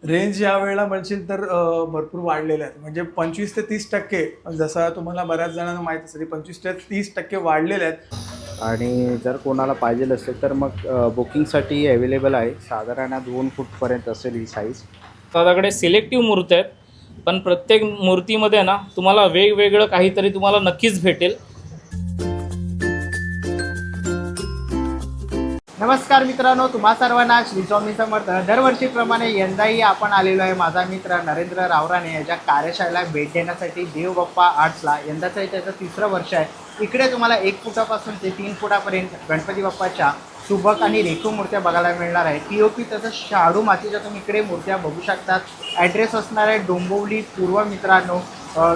Range या वेळेला म्हणशील तर भरपूर वाढलेल्या आहेत. म्हणजे 25 ते 30% जसं तुम्हाला बऱ्याच जणांना माहीत असेल 25 ते 30% वाढलेल्या आहेत. आणि जर कोणाला पाहिजे असेल तर मग बुकिंगसाठी अवेलेबल आहे. साधारण 2 फूटपर्यंत असेल ही साईज. दादाकडे सिलेक्टिव्ह मूर्ती आहेत, पण प्रत्येक मूर्तीमध्ये ना तुम्हाला वेगवेगळं काहीतरी तुम्हाला नक्कीच भेटेल. नमस्कार मित्रांनो, तुम्हा सर्वांना श्री स्वामी समर्थ. दरवर्षीप्रमाणे यंदाही आपण आलेलो आहे माझा मित्र नरेंद्र रावराणे याच्या कार्यशाळेला भेट देण्यासाठी देवबाप्पा आर्ट्सला. यंदाचं त्याचं 3रं वर्ष आहे. इकडे तुम्हाला 1 फुटापासून ते 3 फुटापर्यंत गणपती बाप्पाच्या सुबक आणि रेखीव मूर्त्या बघायला मिळणार आहे. POP तसंच शाडू मातीच्या तुम्ही इकडे मूर्त्या बघू शकतात. ॲड्रेस असणार आहे डोंबिवली पूर्व. मित्रांनो,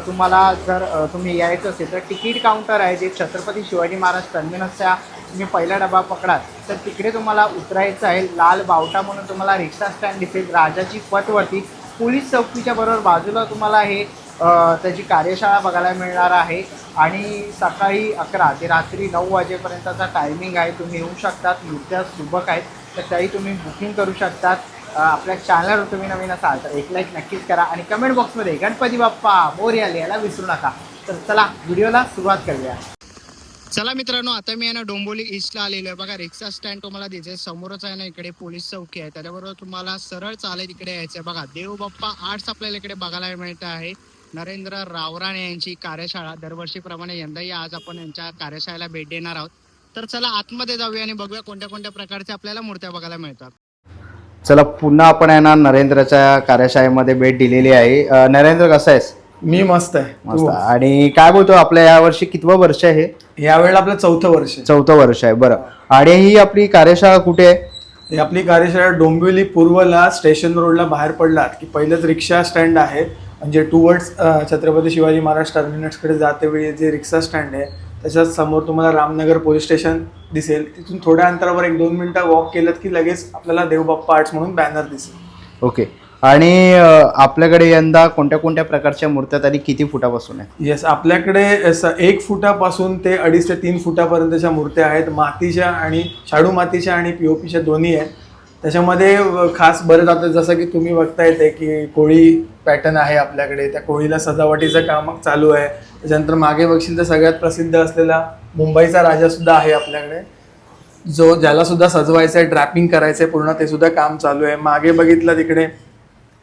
तुम्हाला जर तुम्ही यायचं असेल तर तिकीट काउंटर आहे जे छत्रपती शिवाजी महाराज टर्मिनसच्या तुम्ही पहिला डबा पकडाल तर तिकडे तुम्हाला उतरायचं आहे. लाल बावटा म्हणून तुम्हाला रिक्षा स्टँड दिसेल राजाची पथवरती. पोलीस चौकीच्या बरोबर बाजूला तुम्हाला हे त्याची कार्यशाळा बघायला मिळणार आहे. आणि सकाळी 11 ते रात्री 9 वाजेपर्यंतचा टायमिंग आहे. तुम्ही येऊ शकतात. मूर्त्या सुबक आहेत तर त्याही तुम्ही बुकिंग करू शकतात. आपल्या चॅनलवर तुम्ही नवीन असाल तर एक लाईक नक्कीच करा आणि कमेंट बॉक्समध्ये गणपती बाप्पा मोरया लिहायला विसरू नका. तर चला व्हिडिओला सुरुवात करूया. चला मित्रांनो, आता मी आहे ना डोंबिवली ईस्टला आलेलो आहे. बघा रिक्षा स्टँड तुम्हाला दिसेल. समोरच आहे ना इकडे पोलीस चौकी आहे. त्याच्याबरोबर तुम्हाला सरळ चालत इकडे यायचं आहे. बघा देवबाप्पा आर्ट्स आपल्याला इकडे बघायला मिळतं आहे. नरेंद्र रावराणे यांची कार्यशाळा दरवर्षीप्रमाणे यंदाही आज आपण यांच्या कार्यशाळेला भेट देणार आहोत. तर चला आतमध्ये जाऊया आणि बघूया कोणत्या कोणत्या प्रकारच्या आपल्याला मूर्त्या बघायला मिळतात. चला पुन्हा आपण आहे ना नरेंद्रच्या कार्यशाळेमध्ये भेट दिलेली आहे. नरेंद्र कसा आहेस? मी मस्त आहे. मस्त. आणि काय बोलतो, आपल्या यावर्षी कितवं वर्ष आहे? या वेळेला आपलं 4थं वर्ष आहे. 4थं वर्ष आहे. बरं, आणि ही आपली कार्यशाळा कुठे आहे? ही आपली कार्यशाळा डोंबिवली पूर्वला स्टेशन रोडला बाहेर पडलात की पहिलंच रिक्षा स्टँड आहे. म्हणजे टुवर्ड्स छत्रपती शिवाजी महाराज टर्मिनसकडे जातेवेळी जे रिक्षा स्टँड आहे त्याच्याच समोर तुम्हाला रामनगर पोलीस स्टेशन दिसेल. तिथून थोड्या अंतरावर 1-2 मिनिटं वॉक केलं की लगेच आपल्याला देवबाप्पा आर्ट्स म्हणून बॅनर दिसेल. ओके. आणि आपल्याकडे यंदा कोणत्या कोणत्या प्रकारच्या मूर्त्या आणि किती फुटापासून आहे? येस, आपल्याकडे 1 फुटापासून ते 2.5 ते 3 फुटापर्यंतच्या मूर्त्या आहेत. मातीच्या आणि शाडू मातीच्या आणि POPच्या दोन्ही आहेत. त्याच्यामध्ये खास बरेच आता जसं की तुम्ही बघता येते की कोळी पॅटर्न आहे आपल्याकडे. त्या कोळीला सजावटीचं काम चालू आहे. त्याच्यानंतर मागे बघशील तर सगळ्यात प्रसिद्ध असलेला मुंबईचा राजासुद्धा आहे आपल्याकडे, जो ज्याला सुद्धा सजवायचं आहे, ड्रॅपिंग करायचं आहे पूर्ण, ते सुद्धा काम चालू आहे. मागे बघितलं तिकडे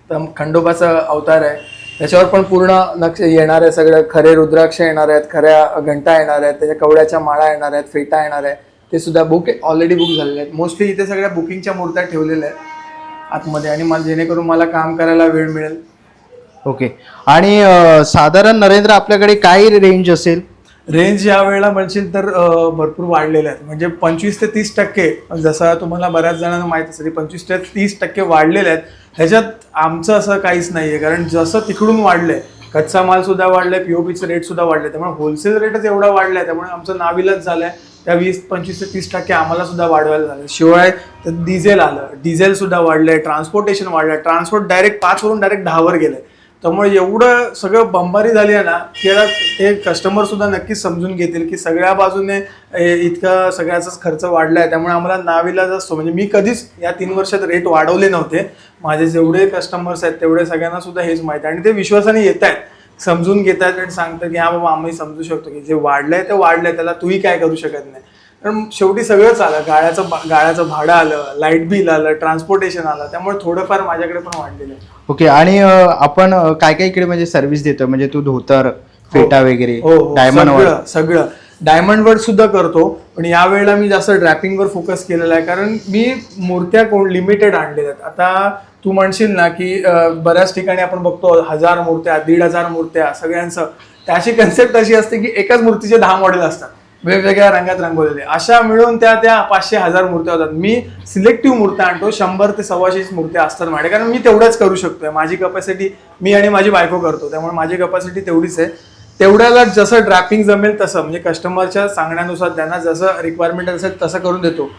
तर खंडोबाचा अवतार आहे. त्याच्यावर पण पूर्ण नक्ष येणार आहे. सगळं खरे रुद्राक्ष येणार आहेत, खऱ्या घंटा येणार आहेत, त्याच्या कवड्याच्या माळा येणार आहेत, फेटा येणार आहे. ते सुद्धा ऑलरेडी बुक झालेले आहेत. मोस्टली इथे सगळ्या बुकिंगच्या मूर्त्या ठेवलेल्या आहेत आतमध्ये, आणि मला जेणेकरून मला काम करायला वेळ मिळेल. ओके. आणि साधारण नरेंद्र आपल्याकडे काय रेंज असेल? रेंज या वेळेला म्हणशील तर भरपूर वाढलेल्या आहेत. म्हणजे 25 ते 30% जसं तुम्हाला बऱ्याच जणांना माहीत असेल 25 ते 30% वाढलेल्या आहेत. ह्याच्यात आमचं असं काहीच नाही आहे, कारण जसं तिकडून वाढलं आहे कच्चा माल सुद्धा वाढला आहे, POPचे रेट सुद्धा वाढले, त्यामुळे होलसेल रेटच एवढा वाढला आहे. त्यामुळे आमचं नाविलाज झालं आहे. त्या 20-25 ते 30% आम्हाला सुद्धा वाढवायला झालं. शिवाय डिझेल आलं, डिझेलसुद्धा वाढलं आहे, ट्रान्सपोर्टेशन वाढलं आहे. ट्रान्सपोर्ट डायरेक्ट 5 वरून डायरेक्ट 10 वर गेलं आहे. त्यामुळे एवढं सगळं बंबारी झाली आहे ना की ते कस्टमरसुद्धा नक्कीच समजून घेतील की सगळ्या बाजूने इतका सगळ्याचाच खर्च वाढला आहे. त्यामुळे आम्हाला नाविलाज असतो. म्हणजे मी कधीच या 3 वर्षात रेट वाढवले नव्हते. माझे जेवढे कस्टमर्स आहेत तेवढे सगळ्यांना सुद्धा हेच माहीत आहे, आणि ते विश्वासाने येत आहेत, समजून घेत आहेत आणि सांगतात की हा बाबा आम्ही समजू शकतो की जे वाढलंय ते वाढलंय, त्याला तूही काय करू शकत नाही. कारण शेवटी सगळंच आलं. गाळ्याचं भाडं आलं, लाईट बिल आलं, ट्रान्सपोर्टेशन आलं, त्यामुळे थोडंफार माझ्याकडे पण वाढलेलं आहे. ओके. आणि आपण काय काय इकडे म्हणजे सर्व्हिस देतो, म्हणजे तू धोतर, फेटा वगैरे, डायमंड सगळं डायमंड वर्क सुद्धा करतो. पण यावेळेला मी जास्त ड्रॅपिंगवर फोकस केलेला आहे, कारण मी मूर्त्या लिमिटेड आणलेल्या आहेत. आता तू म्हणशील ना की बऱ्याच ठिकाणी आपण बघतो 1000 मूर्त्या, 1500 मूर्त्या सगळ्यांचं. त्याची कन्सेप्ट अशी असते की एकाच मूर्तीचे 10 मॉडेल असतात, वेगवेगळ्या रंगात रंगवलेले. अशा मिळून त्या 500-1000 मूर्त्या होतात. मी सिलेक्टिव्ह मूर्त्या आणतो. 100 ते 125 मूर्त्या असतात माझ्या, कारण मी तेवढ्याच करू शकतोय. माझी कपॅसिटी, मी आणि माझी बायको करतो, त्यामुळे माझी कपॅसिटी तेवढीच आहे. तेवढ्याला जसं ड्रॅपिंग जमेल तसं, म्हणजे कस्टमरच्या सांगण्यानुसार त्यांना जसं रिक्वायरमेंट असेल तसं करून देतो.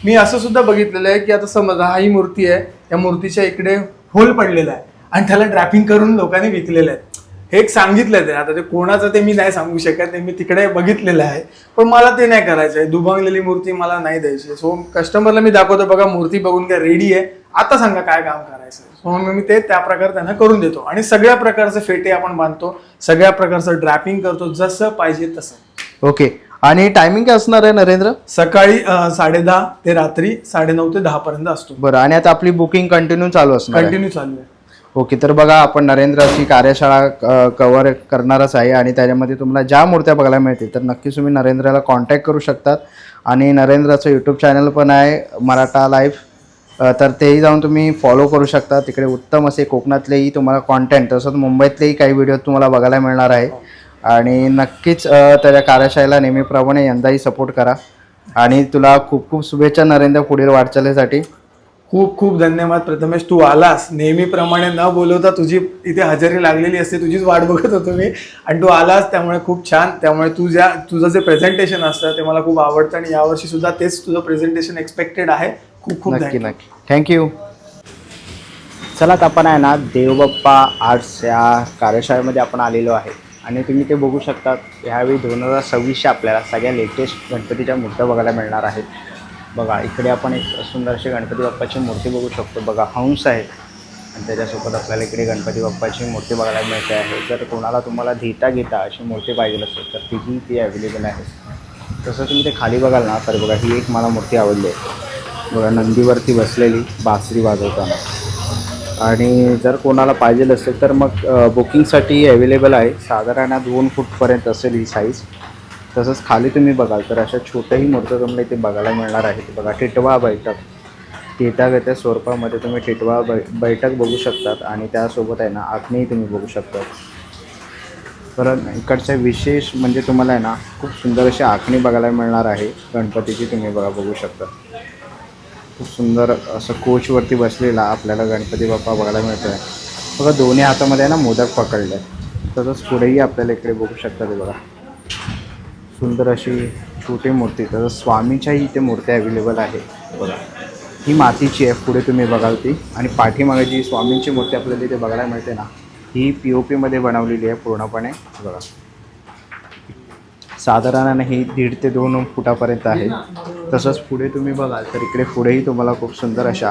मी असं सुद्धा बघितलेलं आहे की आता समजा ही मूर्ती आहे, त्या मूर्तीच्या इकडे होल पडलेला आहे आणि त्याला ड्रॅपिंग करून लोकांनी विकलेलं आहे. हे एक सांगितलं ते. आता ते कोणाचं ते मी नाही सांगू शकत, ते मी तिकडे बघितलेलं आहे. पण मला ते नाही करायचं आहे. दुभंगलेली मूर्ती मला नाही द्यायची. सो कस्टमरला मी दाखवतो, बघा मूर्ती बघून काय रेडी आहे, आता सांगा काय काम करायचं. म्हणून मी ते त्या प्रकारे त्यांना करून देतो. आणि सगळ्या प्रकारचे फेटे आपण बांधतो, सगळ्या प्रकारचं ड्रॅपिंग करतो, जसं पाहिजे तसं. ओके. आणि टायमिंग काय असणार आहे नरेंद्र? सकाळी 10:30 ते रात्री 9:30 ते 10 पर्यंत असतो. बरं. आणि आता आपली बुकिंग कंटिन्यू चालू असणार आहे? कंटिन्यू चालू आहे. ओके. तर बघा, आपण नरेंद्राची कार्यशाळा कव्हर करणारच आहे आणि त्याच्यामध्ये तुम्हाला ज्या मूर्त्या बघायला मिळतील तर नक्कीच तुम्ही नरेंद्राला कॉन्टॅक्ट करू शकतात. आणि नरेंद्राचं यूट्यूब चॅनल पण आहे मराठा लाईव्ह, तर तेही जाऊन तुम्ही फॉलो करू शकता. तिकडे उत्तम असे कोकणातलेही तुम्हाला कॉन्टेंट, तसंच मुंबईतलेही काही व्हिडिओ तुम्हाला बघायला मिळणार आहे. आणि नक्कीच त्याच्या कार्यशाळेला नेहमीप्रमाणे यंदाही सपोर्ट करा. आणि तुला खूप खूप शुभेच्छा नरेंद्र पुढील वाटचालीसाठी. खूप खूप धन्यवाद प्रथमेश, तू आलास. नेहमीप्रमाणे न बोलवता तुझी इथे हजेरी लागलेली असते, तुझीच वाट बघत होतो मी आणि तू आलास, त्यामुळे खूप छान. त्यामुळे तुझं जे प्रेझेंटेशन असतं ते मला खूप आवडतं आणि यावर्षी सुद्धा तेच तुझं प्रेझेंटेशन एक्सपेक्टेड आहे. खूप खूप नक्की धन्यवाद. नक्की. थँक्यू. चला, तर आपण आहे ना देवबाप्पा आर्ट्स या कार्यशाळेमध्ये आपण आलेलो आहे आणि तुम्ही ते बघू शकतात. ह्यावेळी 2026 आपल्याला सगळ्या लेटेस्ट गणपतीच्या मूर्त्या बघायला मिळणार आहेत. बघा, इकडे आपण एक सुंदरशी गणपती बाप्पाची मूर्ती बघू शकतो. बघा, हंस आहे आणि त्याच्यासोबत आपल्याला इकडे गणपती बाप्पाची मूर्ती बघायला मिळते आहे. जर कोणाला तुम्हाला घेता अशी मूर्ती पाहिजे असेल तर ती अवेलेबल आहे. तसं तुम्ही ते खाली बघाल ना, तर बघा ही एक मला मूर्ती आवडली आहे. बघा, नंदीवरती बसलेली बासरी वाजवताना. आणि जर कोणाला पाहिजे असेल तर मग बुकिंगसाठी अवेलेबल आहे. साधारण 2 फूटपर्यंत असेल ही साईज. तसंच खाली तुम्ही बघाल तर अशा छोट्याही मूर्त्या तुम्हाला इथे बघायला मिळणार आहेत. बघा, टिटवा बैठक, त्या स्वरूपामध्ये तुम्ही टिटवा बैठक बघू शकतात. आणि त्यासोबत आहे ना आखणीही तुम्ही बघू शकता. परत इकडच्या विशेष म्हणजे तुम्हाला आहे ना खूप सुंदर अशी आखणी बघायला मिळणार आहे गणपतीची. तुम्ही बघू शकता. खूप सुंदर असं कोचवरती बसलेला आपल्याला गणपती बाप्पा बघायला मिळतो आहे. बघा, दोन्ही हातामध्ये ना मोदक पकडले. तसंच पुढेही आपल्याला इकडे बघू शकता. ते बघा, सुंदर अशी छोटी मूर्ती. तसंच स्वामीच्याही इथे मूर्ती अवेलेबल आहे. बघा, ही मातीची आहे. पुढे तुम्ही बघाल ती. आणि पाठीमागे जी स्वामींची मूर्ती आपल्याला इथे बघायला मिळते ना, ही POPमध्ये बनवलेली आहे पूर्णपणे. बघा, साधारण ही 1.5 ते 2 फुटापर्यंत आहे. तसंच पुढे तुम्ही बघाल तर इकडे पुढेही तुम्हाला खूप सुंदर अशा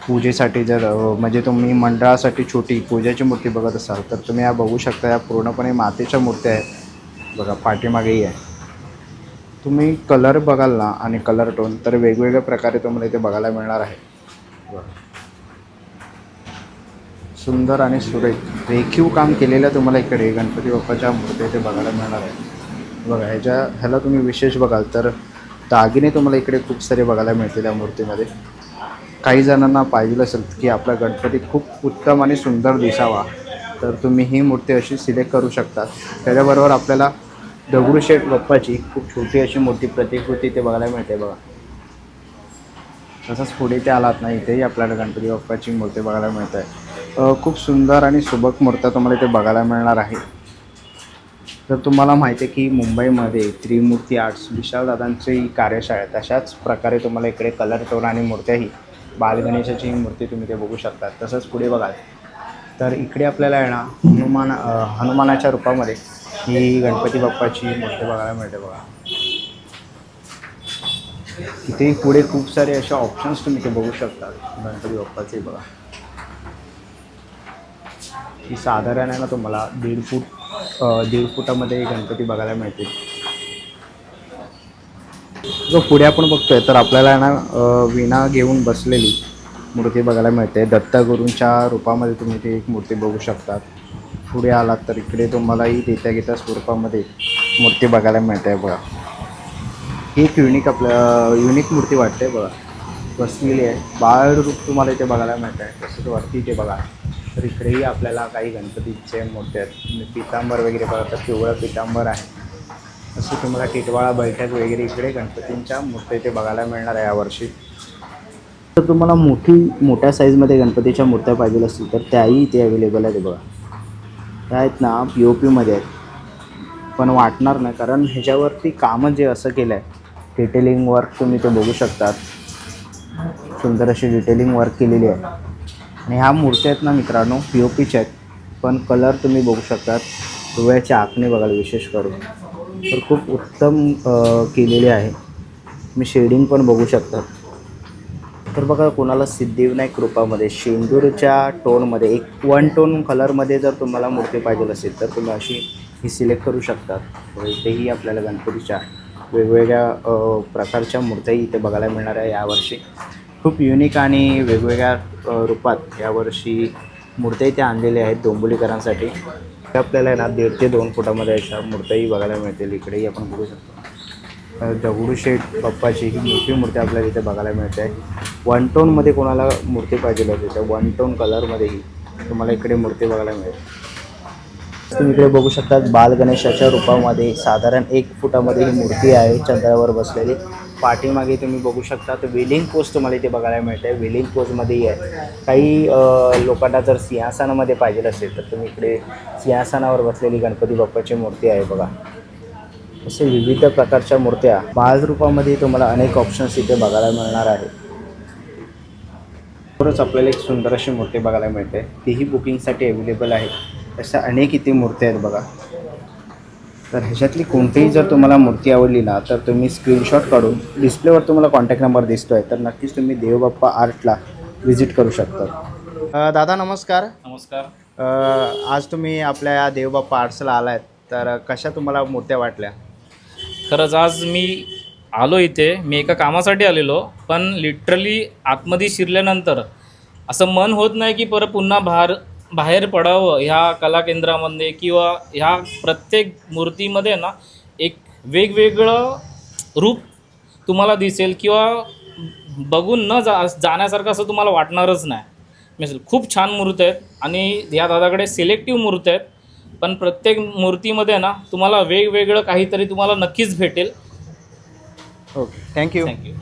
पूजेसाठी जर म्हणजे तुम्ही मंडळासाठी छोटी पूजेची मूर्ती बघत असाल तर तुम्ही या बघू शकता. या पूर्णपणे मातीच्या मूर्त्या आहेत. बघा, पाठीमागेही आहे. तुम्ही कलर बघाल ना आणि कलर टोन तर वेगवेगळ्या प्रकारे तुम्हाला इथे बघायला मिळणार आहे. बघा, सुंदर आणि सुरेख रेखीव काम केलेल्या तुम्हाला इकडे गणपती बाप्पाच्या मूर्त्या इथे बघायला मिळणार आहे. बघा, ह्याला तुम्ही विशेष बघाल तर दागिने तुम्हाला इकडे खूप सारे बघायला मिळतील या मूर्तीमध्ये. काही जणांना पाहिजे असेल की आपला गणपती खूप उत्तम आणि सुंदर दिसावा तर तुम्ही ही मूर्ती अशी सिलेक्ट करू शकता. त्याच्याबरोबर आपल्याला दगडूशेठ बाप्पाची खूप छोटी अशी मूर्ती प्रतिकृती इथे बघायला मिळते. बघा, तसंच पुढे ते आलात ना, इथेही आपल्याला गणपती बाप्पाची मूर्ती बघायला मिळत आहे. खूप सुंदर आणि सुबक मूर्त्या तुम्हाला इथे बघायला मिळणार आहे. तर तुम्हाला माहिती आहे की मुंबईमध्ये त्रिमूर्ती आर्ट्स विशालदादांची कार्यशाळा आहे. तशाच प्रकारे तुम्हाला इकडे कलर टोन आणि मूर्त्याही बालगणेशाची मूर्ती तुम्ही ते बघू शकता. तसंच पुढे बघाल तर इकडे आपल्याला आहे ना हनुमानाच्या रूपामध्ये ही गणपती बाप्पाची मूर्ती बघायला मिळते. बघा, इथे पुढे खूप सारे असे ऑप्शन्स तुम्ही ते बघू शकता गणपती बाप्पाचे. बघा, ही साधारण आहे ना तुम्हाला 1.5 फुटामध्ये गणपती बघायला मिळतील. जो पुढे आपण बघतोय तर आपल्याला ना विणा घेऊन बसलेली मूर्ती बघायला मिळते. दत्तगुरूंच्या रूपामध्ये तुम्ही ती एक मूर्ती बघू शकतात. पुढे आलात तर इकडे तुम्हालाही देत्या स्वरूपामध्ये मूर्ती बघायला मिळते. बघा, ही एक युनिक मूर्ती वाटते. बघा, बसलेली आहे. बाळ रूप तुम्हाला इथे बघायला मिळत आहे. तसंच वरती इथे बघा तर इकडेही आपल्याला काही गणपतीचे मूर्ती आहेत. पितांबर वगैरे बघा तर पिवळं पितांबर आहे. असं तुम्हाला टिटवाळा बैठक वगैरे इकडे गणपतींच्या मूर्त्या इथे बघायला मिळणार आहे यावर्षी. तर तुम्हाला मोठ्या साईजमध्ये गणपतीच्या मूर्त्या पाहिजे असतील तर त्याही इथे अवेलेबल आहेत. बघा, त्या आहेत ना POPमध्ये आहेत पण वाटणार नाही कारण ह्याच्यावरती कामं जे असं केलं आहे डिटेलिंग वर्क तुम्ही ते बघू शकतात. सुंदर अशी डिटेलिंग वर्क केलेली आहे. आणि ह्या मूर्त्या आहेत ना मित्रांनो POPच्या आहेत पण कलर तुम्ही बघू शकतात. डोळ्याची आखणी बघाल विशेष करून तर खूप उत्तम केलेली आहे. तुम्ही शेडिंग पण बघू शकता. तर बघा कोणाला सिद्धिविनायक रूपामध्ये शेंदूरच्या टोनमध्ये एक 1 टोन कलरमध्ये जर तुम्हाला मूर्ती पाहिजे असेल तर तुम्ही अशी ही सिलेक्ट करू शकता. तर इथेही आपल्याला गणपतीच्या वेगवेगळ्या प्रकारच्या मूर्त्याही इथे बघायला मिळणार आहे यावर्षी. खूप युनिक आणि वेगवेगळ्या रूपात यावर्षी मूर्त्या इथे आणलेल्या आहेत डोंबिवलीकरांसाठी. आपल्याला आहे ना 1.5 ते 2 फुटामध्ये अशा मूर्त्याही बघायला मिळतील. इकडेही आपण बघू शकतो दगडूशेठ बाप्पाची ही मोठी मूर्ती आपल्याला इथे बघायला मिळते आहे. 1 टोनमध्ये कोणाला मूर्ती पाहिजे होती तर 1 टोन कलरमध्येही तुम्हाला इकडे मूर्ती बघायला मिळेल. तुम्ही इकडे बघू शकता बाल गणेशाच्या रूपामध्ये साधारण 1 फुटामध्ये ही मूर्ती आहे चंद्रावर बसलेली. पाठीमागे तुम्ही बघू शकता तर वेलिंग पोस्ट तुम्हाला इथे बघायला मिळते. वेलिंग पोस्टमध्येही आहे. काही लोकांना जर सिंहासनामध्ये पाहिजे असेल तर तुम्ही इकडे सिंहासनावर बसलेली गणपती बाप्पाची मूर्ती आहे बघा. असे विविध प्रकारच्या मूर्त्या बाल रूपामध्ये तुम्हाला अनेक ऑप्शन्स इथे बघायला मिळणार आहे. बरोबरच आपल्याला एक सुंदर अशी मूर्ती बघायला मिळते. तीही बुकिंगसाठी अवेलेबल आहे. अशा अनेक इथे मूर्त्या आहेत बघा. तर ह्याच्यातली कोणतीही जर तुम्हाला मूर्ती आवडली ना तर तुम्ही स्क्रीनशॉट काढून डिस्प्लेवर तुम्हाला कॉन्टॅक्ट नंबर दिसतो आहे तर नक्कीच तुम्ही देवबाप्पा आर्टला व्हिजिट करू शकता. दादा नमस्कार. नमस्कार. आज तुम्ही आपल्या या देवबाप्पा आर्ट्सला आला आहेत तर कशा तुम्हाला मूर्त्या वाटल्या? खरंच आज मी आलो इथे, मी एका कामासाठी आलेलो, पण लिटरली आतमध्ये शिरल्यानंतर असं मन होत नाही की परत पुन्हा बाहेर पडावं ह्या कला केंद्रामध्ये किंवा ह्या प्रत्येक मूर्तीमध्ये ना एक वेगवेगळं रूप तुम्हाला दिसेल किंवा बघून न जाण्यासारखं असं तुम्हाला वाटणारच नाही. म्हणजे खूप छान मूर्ती आहेत आणि या दादाकडे सिलेक्टिव्ह मूर्ती आहेत, पण प्रत्येक मूर्तीमध्ये ना तुम्हाला वेगवेगळं काहीतरी तुम्हाला नक्कीच भेटेल. Okay, thank you. थँक्यू.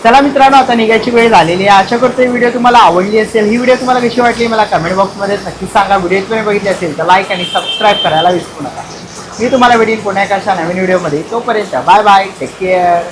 चला मित्रांनो, आता निघायची वेळ झालेली आहे. आशा करतो ही व्हिडिओ तुम्हाला आवडली असेल. ही व्हिडिओ तुम्हाला कशी वाटली मला कमेंट बॉक्समध्ये नक्की सांगा. व्हिडिओ तुम्ही बघितली असेल तर लाईक आणि सबस्क्राईब करायला विसरू नका. मी तुम्हाला भेटेन पुन्हा एका अशा नवीन व्हिडिओमध्ये. तोपर्यंत बाय बाय, टेक केअर.